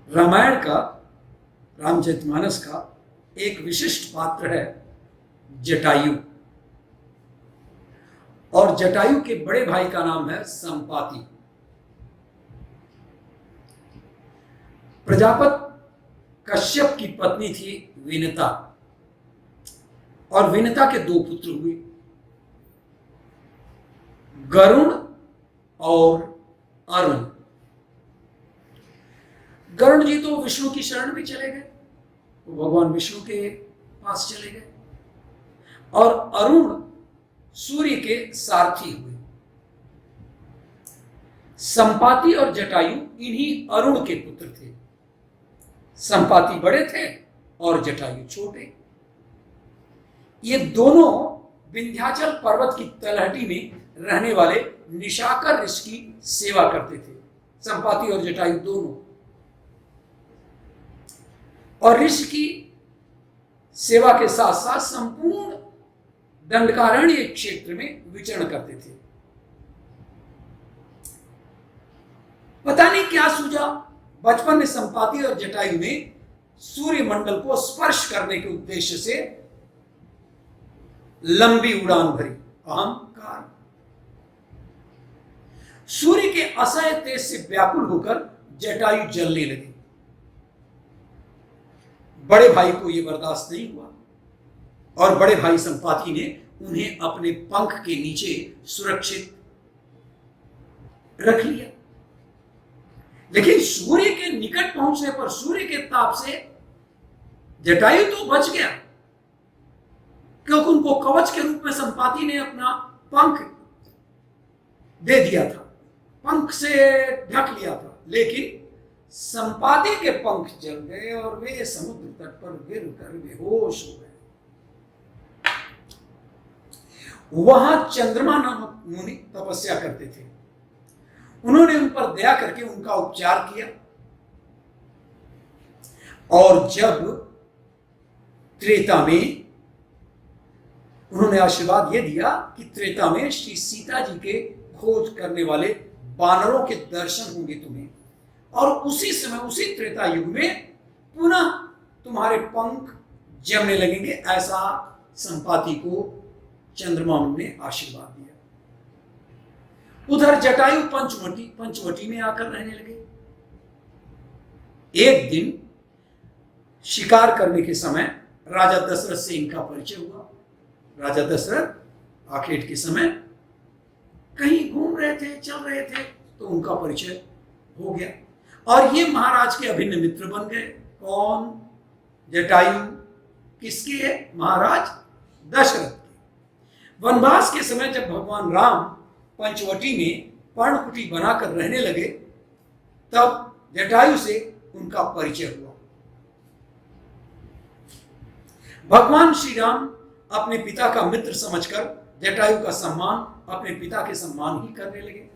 रामायण का, रामचरितमानस का एक विशिष्ट पात्र है जटायु। और जटायु के बड़े भाई का नाम है संपाति। प्रजापति कश्यप की पत्नी थी विनता, और विनता के दो पुत्र हुए, गरुण और अरुण। गरुण जी तो विष्णु की शरण में चले गए, वो भगवान विष्णु के पास चले गए, और अरुण सूर्य के सारथी हुए। संपाति और जटायु इन्हीं अरुण के पुत्र थे। संपाति बड़े थे और जटायु छोटे। ये दोनों विंध्याचल पर्वत की तलहटी में रहने वाले निशाकर ऋषि की सेवा करते थे, संपाति और जटायु दोनों। और ऋषि की सेवा के साथ साथ संपूर्ण दंडकारण्य क्षेत्र में विचरण करते थे। पता नहीं क्या सूझा, बचपन में संपाति और जटायु ने सूर्य मंडल को स्पर्श करने के उद्देश्य से लंबी उड़ान भरी। अहंकार। सूर्य के असह्य तेज से व्याकुल होकर जटायु जलने लगे। बड़े भाई को यह बर्दाश्त नहीं हुआ और बड़े भाई संपाति ने उन्हें अपने पंख के नीचे सुरक्षित रख लिया। लेकिन सूर्य के निकट पहुंचने पर सूर्य के ताप से जटायु तो बच गया, क्योंकि उनको कवच के रूप में संपाति ने अपना पंख दे दिया था, पंख से ढक लिया था। लेकिन संपाति के पंख जल गए और वे समुद्र तट पर गिर कर बेहोश हो गए। वहां चंद्रमा नामक मुनि तपस्या करते थे। उन्होंने उन पर दया करके उनका उपचार किया, और जब त्रेता में उन्होंने आशीर्वाद यह दिया कि त्रेता में श्री सीता जी के खोज करने वाले बानरों के दर्शन होंगे तुम्हें, और उसी समय उसी त्रेता युग में पुनः तुम्हारे पंख जमने लगेंगे, ऐसा संपाति को चंद्रमा ने आशीर्वाद दिया। उधर जटायु पंचवटी में आकर रहने लगे। एक दिन शिकार करने के समय राजा दशरथ से इनका परिचय हुआ। राजा दशरथ आखेट के समय कहीं घूम रहे थे, चल रहे थे, तो उनका परिचय हो गया और ये महाराज के अभिन्न मित्र बन गए। कौन? जटायु। किसके है? महाराज दशरथ के। वनवास के समय जब भगवान राम पंचवटी में पर्णकुटी बनाकर रहने लगे, तब जटायु से उनका परिचय हुआ। भगवान श्री राम अपने पिता का मित्र समझकर जटायु का सम्मान अपने पिता के सम्मान ही करने लगे।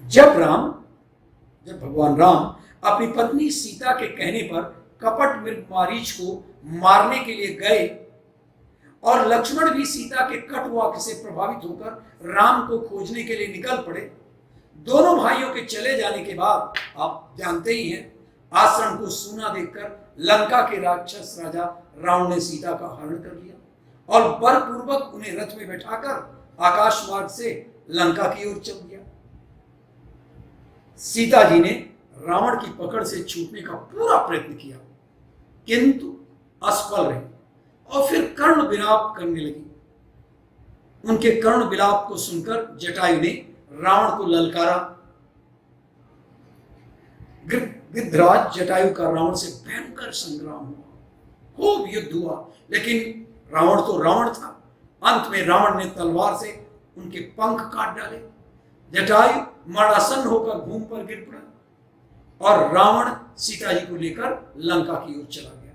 जब भगवान राम अपनी पत्नी सीता के कहने पर कपट मृग मारीच को मारने के लिए गए और लक्ष्मण भी सीता के कट वाक्य से प्रभावित होकर राम को खोजने के लिए निकल पड़े, दोनों भाइयों के चले जाने के बाद आप जानते ही हैं, आश्रम को सूना देखकर लंका के राक्षस राजा रावण ने सीता का हरण कर लिया और बलपूर्वक उन्हें रथ में बैठाकर आकाश मार्ग से लंका की ओर चल दिया। सीता जी ने रावण की पकड़ से छूटने का पूरा प्रयत्न किया, किंतु असफल रही और फिर कर्ण विलाप करने लगी। उनके कर्ण विलाप को सुनकर जटायु ने रावण को ललकारा। गिद्धराज जटायु का रावण से भयंकर संग्राम हुआ, खूब युद्ध हुआ, लेकिन रावण तो रावण था। अंत में रावण ने तलवार से उनके पंख काट डाले। जटायु मरणासन्न होकर भूमि पर गिर पड़ा और रावण सीता जी को लेकर लंका की ओर चला गया।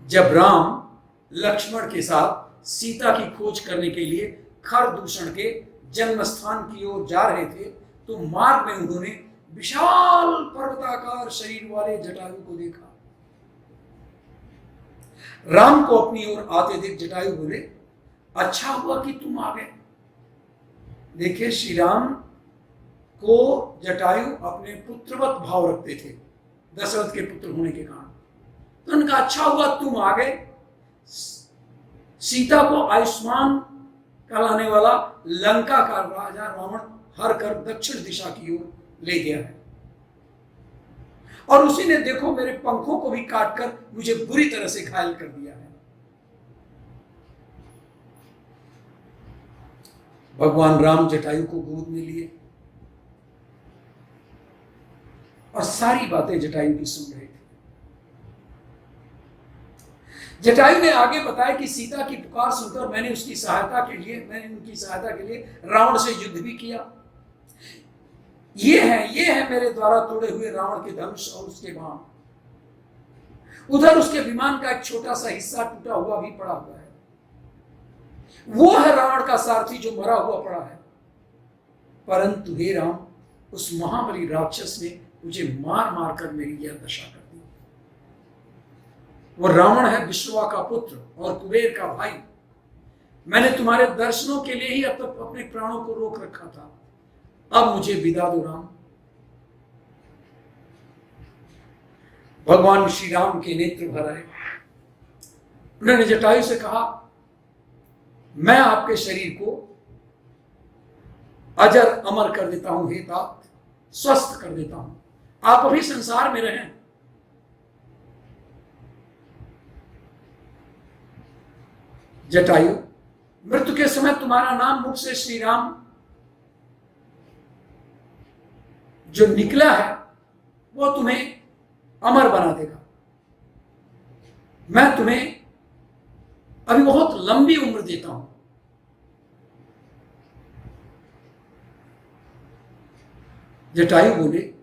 जब राम लक्ष्मण के साथ सीता की खोज करने के लिए खरदूषण के जन्म स्थान की ओर जा रहे थे, तो मार्ग में उन्होंने विशाल पर्वताकार शरीर वाले जटायु को देखा। राम को अपनी ओर आते देख जटायु बोले, अच्छा हुआ कि तुम आ गए। देखिए, श्री राम को जटायु अपने पुत्रवत भाव रखते थे, दशरथ के पुत्र होने के कारण। तो उनका अच्छा हुआ तुम आ गए, सीता को आयुष्मान कहलाने वाला लंका का राजा रावण हर कर दक्षिण दिशा की ओर ले गया है, और उसी ने देखो मेरे पंखों को भी काटकर मुझे बुरी तरह से घायल कर दिया है। भगवान राम जटायु को गोद में लिए और सारी बातें जटायु की सुन रहे थे। जटायु ने आगे बताया कि सीता की पुकार सुनकर मैंने उनकी सहायता के लिए रावण से युद्ध भी किया। ये है मेरे द्वारा तोड़े हुए रावण के धनुष और उसके बाण। उधर उसके विमान का एक छोटा सा हिस्सा टूटा हुआ भी पड़ा हुआ है। वो है रावण का सारथी जो मरा हुआ पड़ा है। परंतु हे राम, उस महाबली राक्षस ने मुझे मार मार कर मेरी यह दशा कर दी। वो रावण है विश्वा का पुत्र और कुबेर का भाई। मैंने तुम्हारे दर्शनों के लिए ही अब तक अपने प्राणों को रोक रखा था। अब मुझे विदा दो राम। भगवान श्री राम के नेत्र भर आए। उन्होंने जटायु से कहा, मैं आपके शरीर को अजर अमर कर देता हूं, हे तात, स्वस्थ कर देता हूं। आप अभी संसार में रहें। जटायु, मृत्यु के समय तुम्हारा नाम मुख से श्री राम जो निकला है वो तुम्हें अमर बना देगा। मैं तुम्हें अभी बहुत लंबी उम्र देता हूं। जटायु बोले,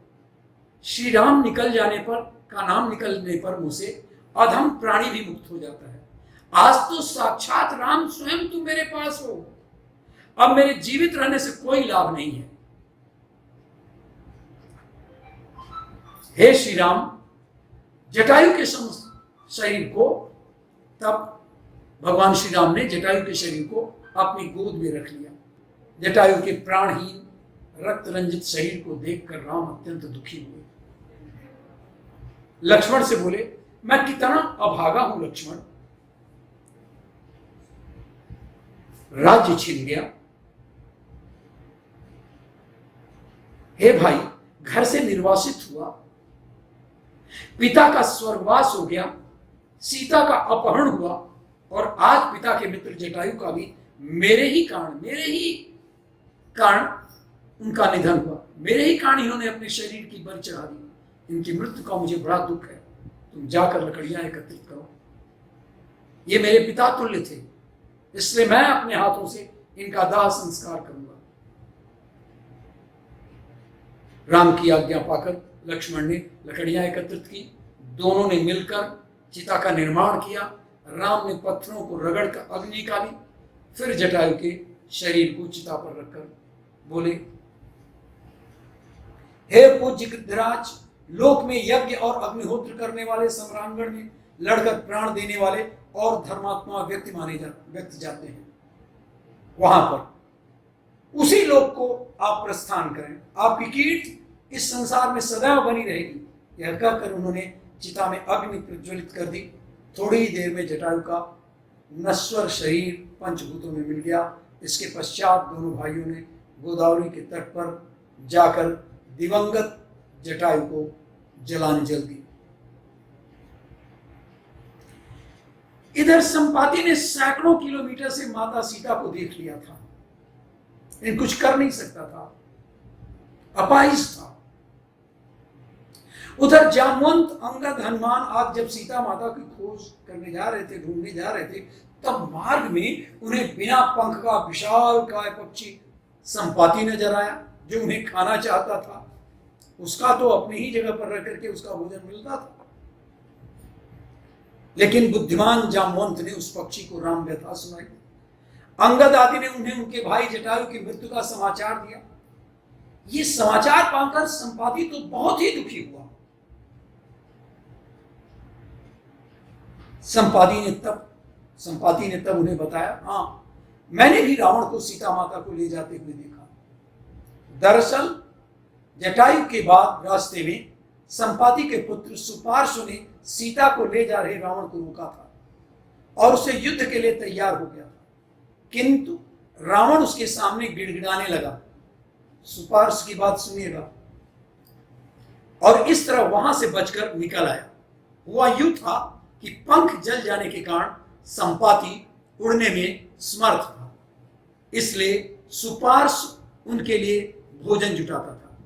श्री राम निकल जाने पर का नाम निकलने पर मुझसे अधम प्राणी भी मुक्त हो जाता है। आज तो साक्षात राम स्वयं तुम मेरे पास हो। अब मेरे जीवित रहने से कोई लाभ नहीं है। हे श्री राम, जटायु के शरीर को, तब भगवान श्री राम ने जटायु के शरीर को अपनी गोद में रख लिया। जटायु के प्राणहीन रक्त रंजित शरीर को देखकर राम अत्यंत दुखी हुए। लक्ष्मण से बोले, मैं कितना अभागा हूं लक्ष्मण, राज्य छीन गया। हे भाई, घर से निर्वासित हुआ, पिता का स्वर्गवास हो गया, सीता का अपहरण हुआ, और आज पिता के मित्र जटायु का भी मेरे ही कारण उनका निधन हुआ। मेरे ही कारण इन्होंने अपने शरीर की बलि चढ़ा दी। इनकी मृत्यु का मुझे बड़ा दुख है। तुम जाकर लकड़ियां एकत्रित करो। ये मेरे पिता तुल्य थे, इसलिए मैं अपने हाथों से इनका दाह संस्कार करूंगा। राम की आज्ञा पाकर लक्ष्मण ने लकड़ियां एकत्रित की। दोनों ने मिलकर चिता का निर्माण किया। राम ने पत्थरों को रगड़कर अग्नि निकाली। फिर जटायु के शरीर को चिता पर रखकर बोले, हे पूज्य गृद्धराज, लोक में यज्ञ और अग्निहोत्र करने वाले, सम्रांगण में लड़कर प्राण देने वाले और धर्मात्मा व्यक्ति जाते हैं। वहां पर उसी लोक को आप प्रस्थान करें। आपकी कीर्ति इस संसार में सदैव बनी रहेगी। यह कहकर उन्होंने चिता में अग्नि प्रज्वलित कर दी। थोड़ी ही देर में जटायु का नश्वर शरीर पंचभूतों में मिल गया। इसके पश्चात दोनों भाइयों ने गोदावरी के तट पर जाकर दिवंगत जटायु को जलांजलि दी। इधर संपाति ने सैकड़ों किलोमीटर से माता सीता को देख लिया था, लेकिन कुछ कर नहीं सकता था, अपाहिज था। उधर जामवंत, अंगद, हनुमान आज जब सीता माता की खोज करने जा रहे थे, ढूंढने जा रहे थे, तब मार्ग में उन्हें बिना पंख का विशाल काय पक्षी संपाति नजर आया, जो उन्हें खाना चाहता था। उसका तो अपनी ही जगह पर रह करके उसका भोजन मिलता था, लेकिन बुद्धिमान जामवंत ने उस पक्षी को राम व्यथा सुनाई। अंगद आदि ने उन्हें उनके भाई जटायु की मृत्यु का समाचार दिया। ये समाचार पाकर संपाति तो बहुत ही दुखी हुआ। संपाति ने तब उन्हें बताया, हाँ, मैंने भी रावण को सीता माता को ले जाते हुए देखा। दरअसल जटायु के बाद रास्ते में संपाति के पुत्र सुपार्श्व ने सीता को ले जा रहे रावण को रोका था और उसे युद्ध के लिए तैयार हो गया था, किंतु रावण उसके सामने गिड़गिड़ाने लगा। सुपार्श्व की बात सुनिएगा। और इस तरह वहां से बचकर निकल आया। हुआ यूं था कि पंख जल जाने के कारण संपाति उड़ने में समर्थ था, इसलिए सुपार्श्व उनके लिए भोजन जुटाता था।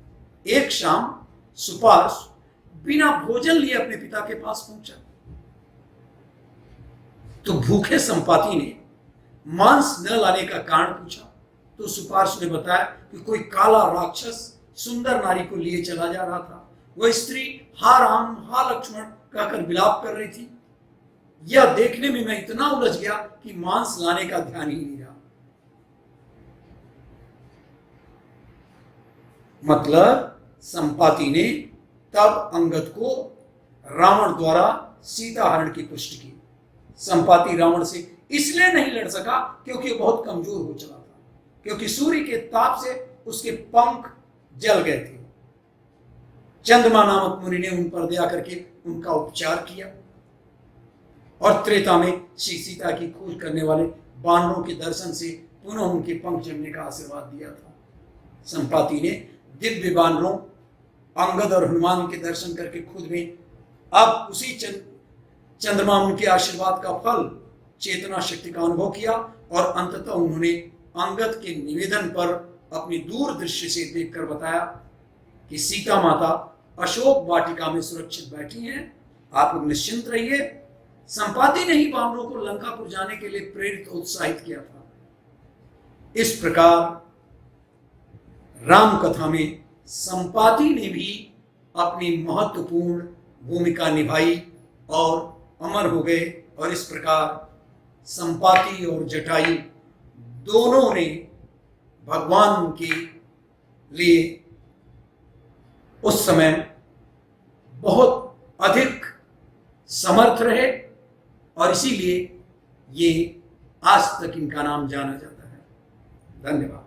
एक शाम सुपार्श्व बिना भोजन लिए अपने पिता के पास पहुंचा तो भूखे संपाति ने मांस न लाने का कारण पूछा तो सुपार्श्व ने बताया कि कोई काला राक्षस सुंदर नारी को लिए चला जा रहा था। वह स्त्री हा राम हा लक्ष्मण कहकर विलाप कर रही थी। यह देखने में मैं इतना उलझ गया कि मांस लाने का ध्यान ही नहीं रहा। मतलब संपाति ने तब अंगद को रावण द्वारा सीता हरण की पुष्टि की। संपाति रावण से इसलिए नहीं लड़ सका क्योंकि बहुत कमजोर हो चला था, क्योंकि सूर्य के ताप से उसके पंख जल गए थे। चंद्रमा नामक मुनि ने उन पर दया करके उनका उपचार किया और त्रेता में श्री सीता की खोज करने वाले बानरों के दर्शन से पुनः उनके पंख जमने का आशीर्वाद दिया था। संपाति ने दिव्य बानरों अंगद और हनुमान के दर्शन करके खुद में अब उसी चंद्रमा उनके आशीर्वाद का फल चेतना शक्ति का अनुभव किया और अंततः उन्होंने अंगद के निवेदन पर अपनी दूरदृष्टि से देखकर बताया कि सीता माता अशोक वाटिका में सुरक्षित बैठी हैं, आप लोग निश्चिंत रहिए। संपाति ने ही बानरों को लंकापुर जाने के लिए प्रेरित उत्साहित किया था। इस प्रकार राम कथा में संपाति ने भी अपनी महत्वपूर्ण भूमिका निभाई और अमर हो गए। और इस प्रकार संपाति और जटायु दोनों ने भगवान के लिए उस समय बहुत अधिक समर्थ रहे और इसीलिए ये आज तक इनका नाम जाना जाता है। धन्यवाद।